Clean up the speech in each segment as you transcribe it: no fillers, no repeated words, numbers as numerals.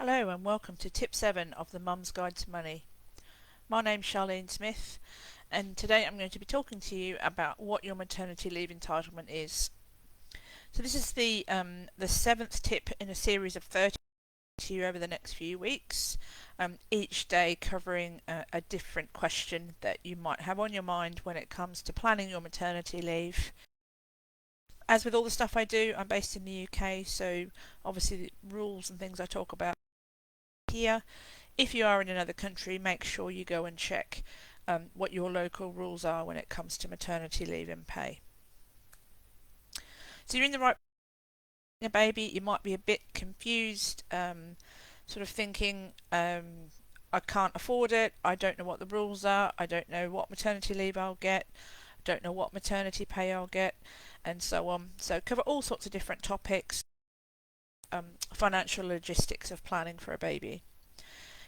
Hello and welcome to Tip 7 of the Mum's Guide to Money. My name's Charlene Smith and today I'm going to be talking to you about what your maternity leave entitlement is. So this is the 7th tip in a series of 30 to you over the next few weeks, each day covering a different question that you might have on your mind when it comes to planning your maternity leave. As with all the stuff I do, I'm based in the UK, so obviously the rules and things I talk about here. If you are in another country, make sure you go and check what your local rules are when it comes to maternity leave and pay. So you're in the right a baby, you might be a bit confused, sort of thinking, I can't afford it, I don't know what the rules are, I don't know what maternity leave I'll get, I don't know what maternity pay I'll get, and so on. So cover all sorts of different topics, financial logistics of planning for a baby.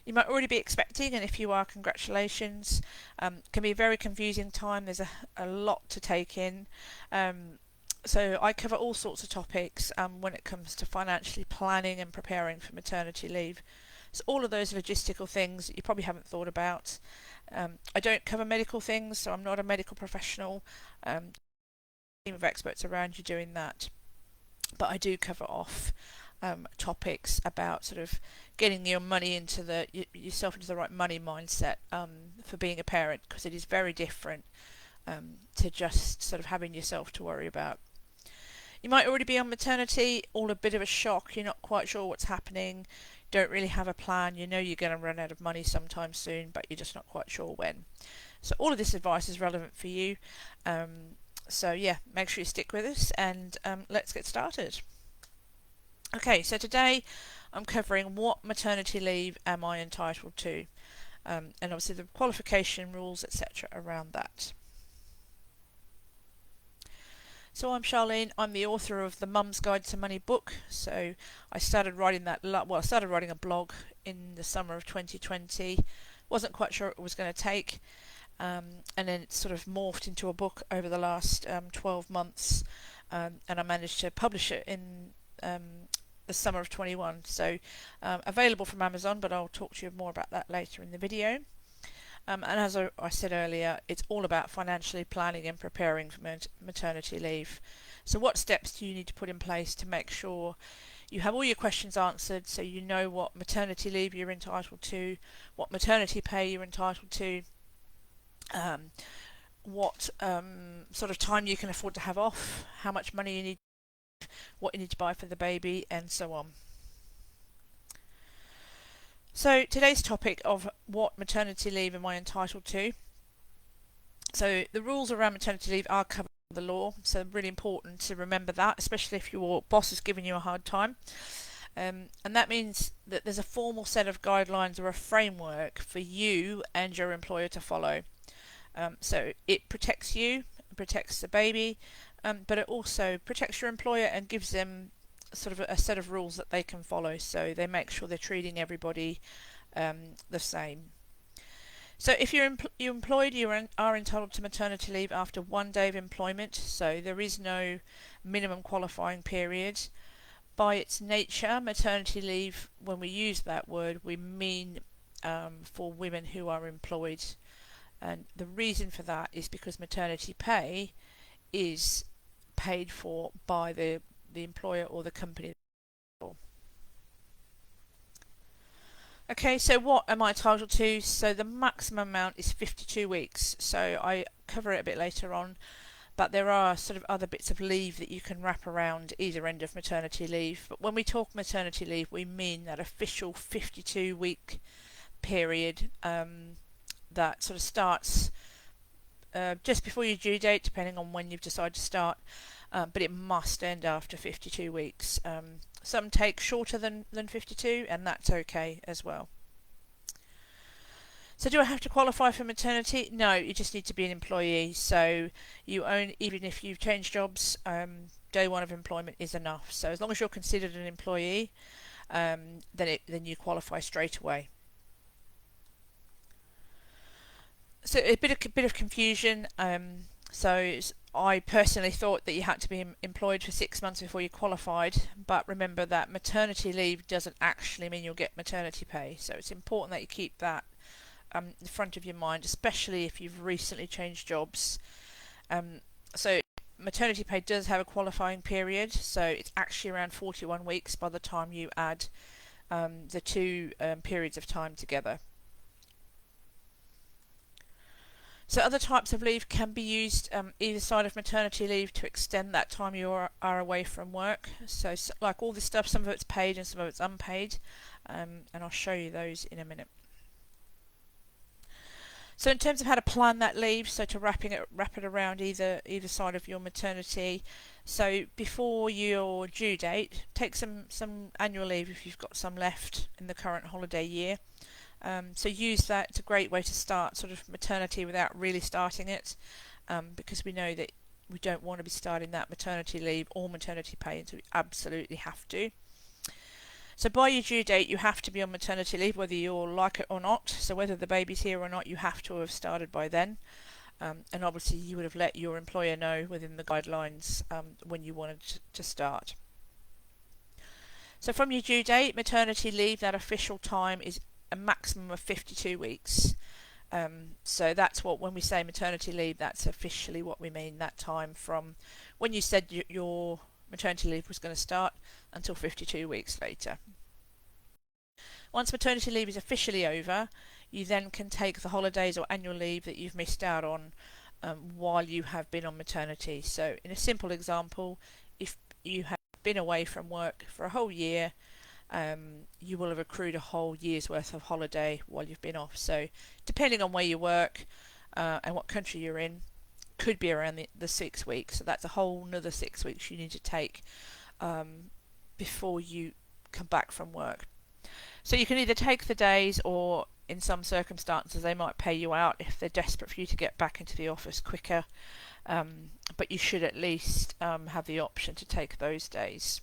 You might already be expecting, and if you are, congratulations. Can be a very confusing time. There's a lot to take in. So I cover all sorts of topics when it comes to financially planning and preparing for maternity leave. So all of those logistical things that you probably haven't thought about. I don't cover medical things, so I'm not a medical professional. Team of experts around you doing that. But I do cover off topics about sort of getting your money into yourself into the right money mindset for being a parent, because it is very different to just sort of having yourself to worry about. You might already be on maternity, all a bit of a shock, you're not quite sure what's happening, don't really have a plan, you know you're going to run out of money sometime soon, but you're just not quite sure when. So all of this advice is relevant for you. So yeah, make sure you stick with us and let's get started. Okay, so today I'm covering what maternity leave am I entitled to, and obviously the qualification rules, etc. around that. So I'm Charlene, I'm the author of the Mum's Guide to Money book. So I started writing I started writing a blog in the summer of 2020. Wasn't quite sure what it was going to take, and then it sort of morphed into a book over the last 12 months, and I managed to publish it in the summer of 21. So available from Amazon, but I'll talk to you more about that later in the video. And as I said earlier, it's all about financially planning and preparing for maternity leave. So what steps do you need to put in place to make sure you have all your questions answered, so you know what maternity leave you're entitled to, what maternity pay you're entitled to, what sort of time you can afford to have off, how much money you need, what you need to buy for the baby, and so on. So today's topic of what maternity leave am I entitled to. So the rules around maternity leave are covered by the law, so really important to remember that, especially if your boss is giving you a hard time. And that means that there's a formal set of guidelines or a framework for you and your employer to follow. So it protects you, it protects the baby, but it also protects your employer and gives them sort of a set of rules that they can follow, so they make sure they're treating everybody the same. So if you're employed, you are entitled to maternity leave after 1 day of employment, so there is no minimum qualifying period. By its nature, maternity leave, when we use that word, we mean for women who are employed, and the reason for that is because maternity pay is paid for by the employer or the company. Okay, so what am I entitled to? So the maximum amount is 52 weeks. So I cover it a bit later on, but there are sort of other bits of leave that you can wrap around either end of maternity leave. But when we talk maternity leave, we mean that official 52-week period that sort of starts just before your due date, depending on when you've decided to start, but it must end after 52 weeks. Some take shorter than 52, and that's okay as well. So do I have to qualify for maternity? No, you just need to be an employee. So you own, even if you've changed jobs, day one of employment is enough. So as long as you're considered an employee, then you qualify straight away. So a bit of confusion. So I personally thought that you had to be employed for 6 months before you qualified, but remember that maternity leave doesn't actually mean you'll get maternity pay, so it's important that you keep that in front of your mind, especially if you've recently changed jobs. So maternity pay does have a qualifying period, so it's actually around 41 weeks by the time you add the two periods of time together. So other types of leave can be used either side of maternity leave to extend that time you are away from work. So like all this stuff, some of it's paid and some of it's unpaid, and I'll show you those in a minute. So in terms of how to plan that leave, so to wrap it around either side of your maternity. So before your due date, take some annual leave if you've got some left in the current holiday year. So use that. It's a great way to start sort of maternity without really starting it, because we know that we don't want to be starting that maternity leave or maternity pay until we absolutely have to. So by your due date, you have to be on maternity leave whether you like it or not. So whether the baby's here or not, you have to have started by then. And obviously you would have let your employer know within the guidelines when you wanted to start. So from your due date, maternity leave, that official time is a maximum of 52 weeks. So that's what, when we say maternity leave, that's officially what we mean, that time from when you said your maternity leave was going to start until 52 weeks later. Once maternity leave is officially over, you then can take the holidays or annual leave that you've missed out on while you have been on maternity. So in a simple example, if you have been away from work for a whole year, you will have accrued a whole year's worth of holiday while you've been off. So depending on where you work and what country you're in, could be around the 6 weeks. So that's a whole another 6 weeks you need to take before you come back from work. So you can either take the days, or in some circumstances they might pay you out if they're desperate for you to get back into the office quicker, but you should at least have the option to take those days.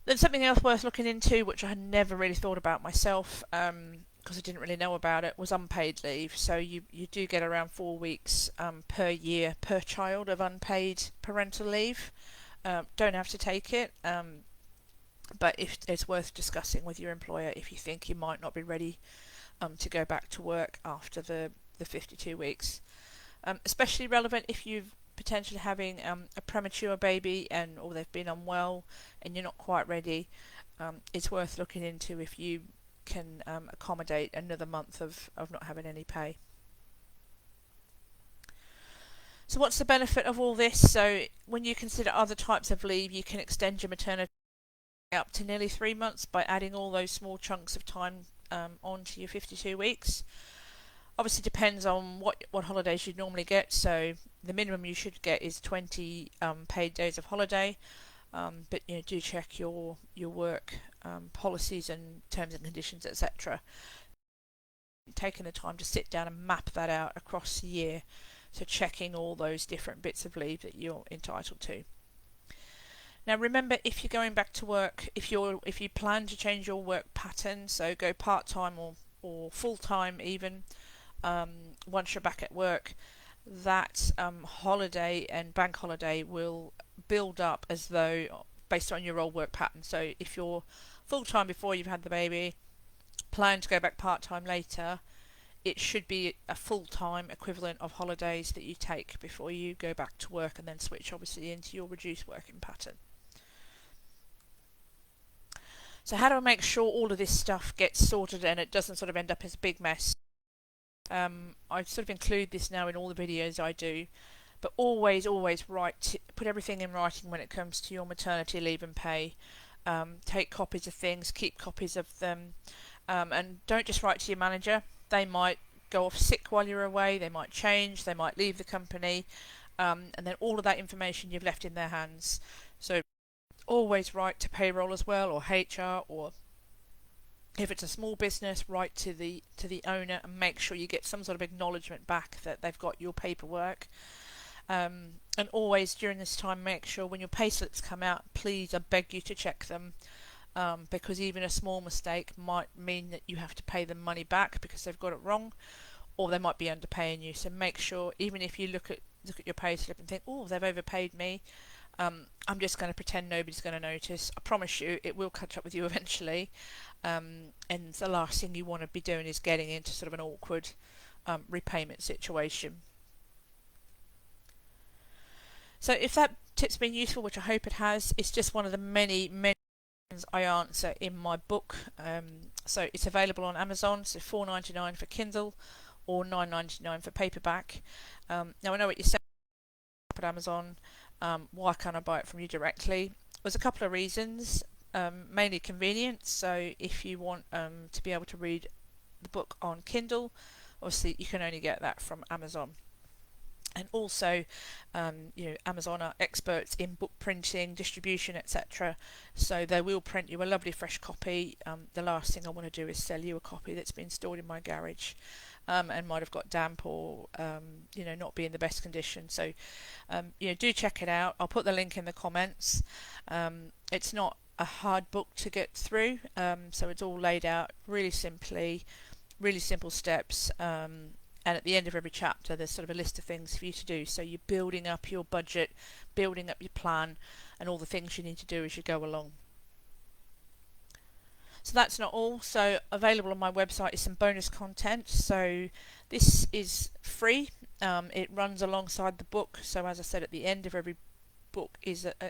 Then something else worth looking into, which I had never really thought about myself because I didn't really know about it, was unpaid leave. So you do get around 4 weeks per year per child of unpaid parental leave. Don't have to take it, but if it's worth discussing with your employer if you think you might not be ready to go back to work after the 52 weeks. Especially relevant if you've potentially having a premature baby or they've been unwell and you're not quite ready. It's worth looking into if you can accommodate another month of not having any pay. So what's the benefit of all this? So when you consider other types of leave, you can extend your maternity up to nearly 3 months by adding all those small chunks of time onto your 52 weeks. Obviously depends on what holidays you'd normally get. So the minimum you should get is 20 paid days of holiday, but do check your work policies and terms and conditions, etc. Taking the time to sit down and map that out across the year, so checking all those different bits of leave that you're entitled to. Now remember, if you're going back to work, if you plan to change your work pattern, so go part-time or full-time even, once you're back at work, that holiday and bank holiday will build up as though based on your old work pattern. So if you're full-time before you've had the baby, plan to go back part-time later, it should be a full-time equivalent of holidays that you take before you go back to work, and then switch obviously into your reduced working pattern. So how do I make sure all of this stuff gets sorted and it doesn't sort of end up as a big mess? I sort of include this now in all the videos I do, but always put everything in writing when it comes to your maternity leave and pay. Take copies of things, keep copies of them, and don't just write to your manager. They might go off sick while you're away, they might change, they might leave the company, and then all of that information you've left in their hands. So always write to payroll as well, or HR, or if it's a small business, write to the owner and make sure you get some sort of acknowledgement back that they've got your paperwork. And always during this time, make sure when your payslips come out, please, I beg you to check them, because even a small mistake might mean that you have to pay them money back because they've got it wrong, or they might be underpaying you. So make sure, even if you look at look at your pay slip and think, oh, they've overpaid me. I'm just going to pretend nobody's going to notice. I promise you it will catch up with you eventually. And the last thing you want to be doing is getting into sort of an awkward repayment situation. So if that tip's been useful, which I hope it has, it's just one of the many questions I answer in my book. So it's available on Amazon, so $4.99 for Kindle or $9.99 for paperback. Now I know what you're saying at Amazon. Why can't I buy it from you directly? There's a couple of reasons. Mainly convenience. So if you want to be able to read the book on Kindle, obviously you can only get that from Amazon. And also, Amazon are experts in book printing, distribution, etc. So they will print you a lovely fresh copy. The last thing I want to do is sell you a copy that's been stored in my garage and might have got damp or not be in the best condition. So do check it out. I'll put the link in the comments. It's not a hard book to get through, so it's all laid out really simply, really simple steps. And at the end of every chapter there's sort of a list of things for you to do, so you're building up your budget, building up your plan, and all the things you need to do as you go along. So that's not all. So available on my website is some bonus content. So this is free. It runs alongside the book. So as I said, at the end of every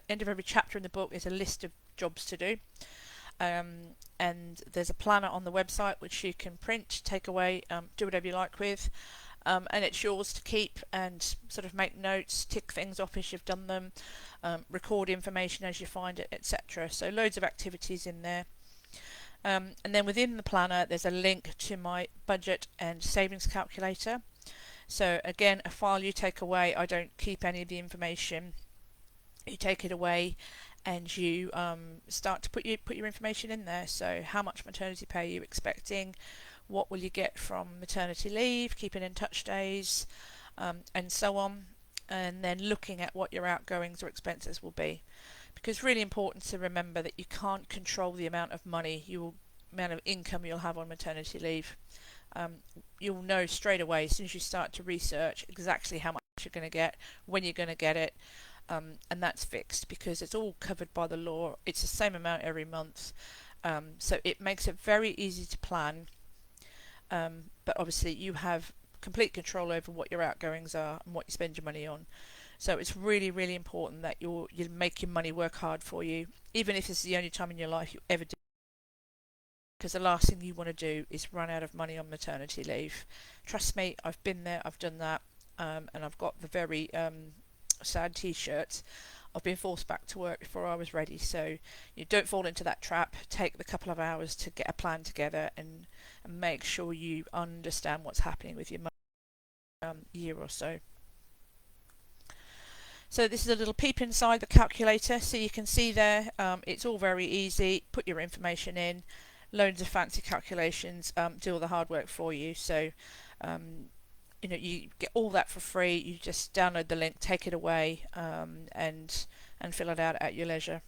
end of every chapter in the book is a list of jobs to do. And there's a planner on the website which you can print, take away, do whatever you like with, and it's yours to keep and sort of make notes, tick things off as you've done them, record information as you find it, etc. So loads of activities in there. And then within the planner there's a link to my budget and savings calculator. So again, a file you take away. I don't keep any of the information. You take it away and you start to put your information in there. So how much maternity pay are you expecting, what will you get from maternity leave, keeping in touch days, and so on, and then looking at what your outgoings or expenses will be, because really important to remember that you can't control the amount of amount of income you'll have on maternity leave. You'll know straight away as soon as you start to research exactly how much you're going to get, when you're going to get it. And that's fixed because it's all covered by the law. It's the same amount every month, so it makes it very easy to plan, but obviously you have complete control over what your outgoings are and what you spend your money on. So it's really, really important that you make your money work hard for you, even if this is the only time in your life you ever do, because the last thing you want to do is run out of money on maternity leave. Trust me, I've been there, I've done that, and I've got the very sad t-shirts. I've been forced back to work before I was ready. So you don't fall into that trap. Take the couple of hours to get a plan together and make sure you understand what's happening with your year or so. So this is a little peep inside the calculator, so you can see there it's all very easy. Put your information in, loads of fancy calculations, do all the hard work for you. So you get all that for free. You just download the link, take it away, and fill it out at your leisure.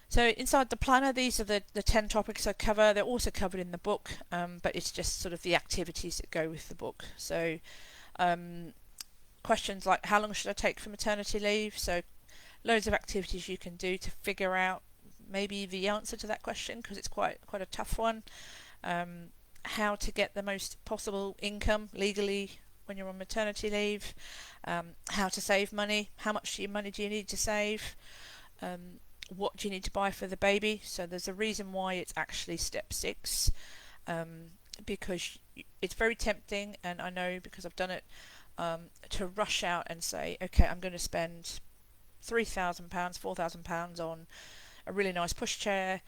So inside the planner, these are the 10 topics I cover. They're also covered in the book, but it's just sort of the activities that go with the book. So questions like how long should I take for maternity leave? So loads of activities you can do to figure out maybe the answer to that question, because it's quite a tough one. How to get the most possible income legally when you're on maternity leave, how to save money, how much money do you need to save, what do you need to buy for the baby. So there's a reason why it's actually step 6, because it's very tempting, and I know because I've done it, to rush out and say, okay, I'm going to spend £3,000, £4,000 on a really nice pushchair,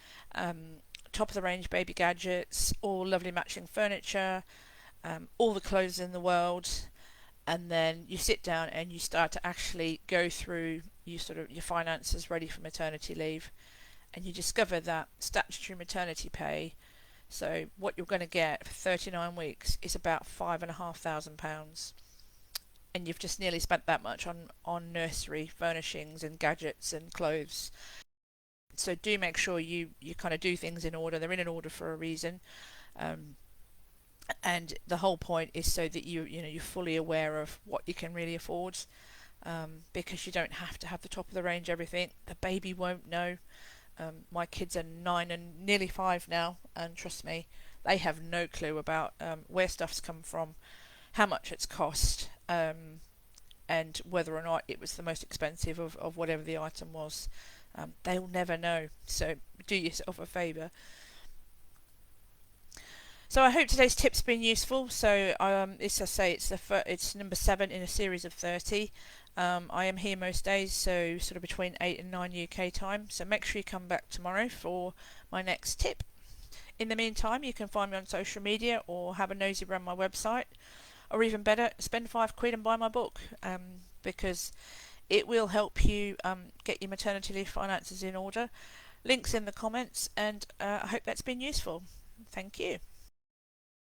top of the range baby gadgets, all lovely matching furniture, all the clothes in the world, and then you sit down and you start to actually go through your finances ready for maternity leave, and you discover that statutory maternity pay, so what you're going to get for 39 weeks, is about £5,500, and you've just nearly spent that much on nursery furnishings and gadgets and clothes. So do make sure you kind of do things in order. They're in an order for a reason. And the whole point is so that you're fully aware of what you can really afford, because you don't have to have the top of the range everything. The baby won't know. My kids are 9 and nearly 5 now, and trust me, they have no clue about where stuff's come from, how much it's cost, and whether or not it was the most expensive of whatever the item was. They'll never know. So do yourself a favour. So I hope today's tip's been useful. So as I say, it's number 7 in a series of 30. I am here most days, so sort of between 8 and 9 UK time. So make sure you come back tomorrow for my next tip. In the meantime, you can find me on social media or have a nosy around my website, or even better, spend £5 and buy my book, because it will help you get your maternity leave finances in order. Links in the comments, and I hope that's been useful. Thank you.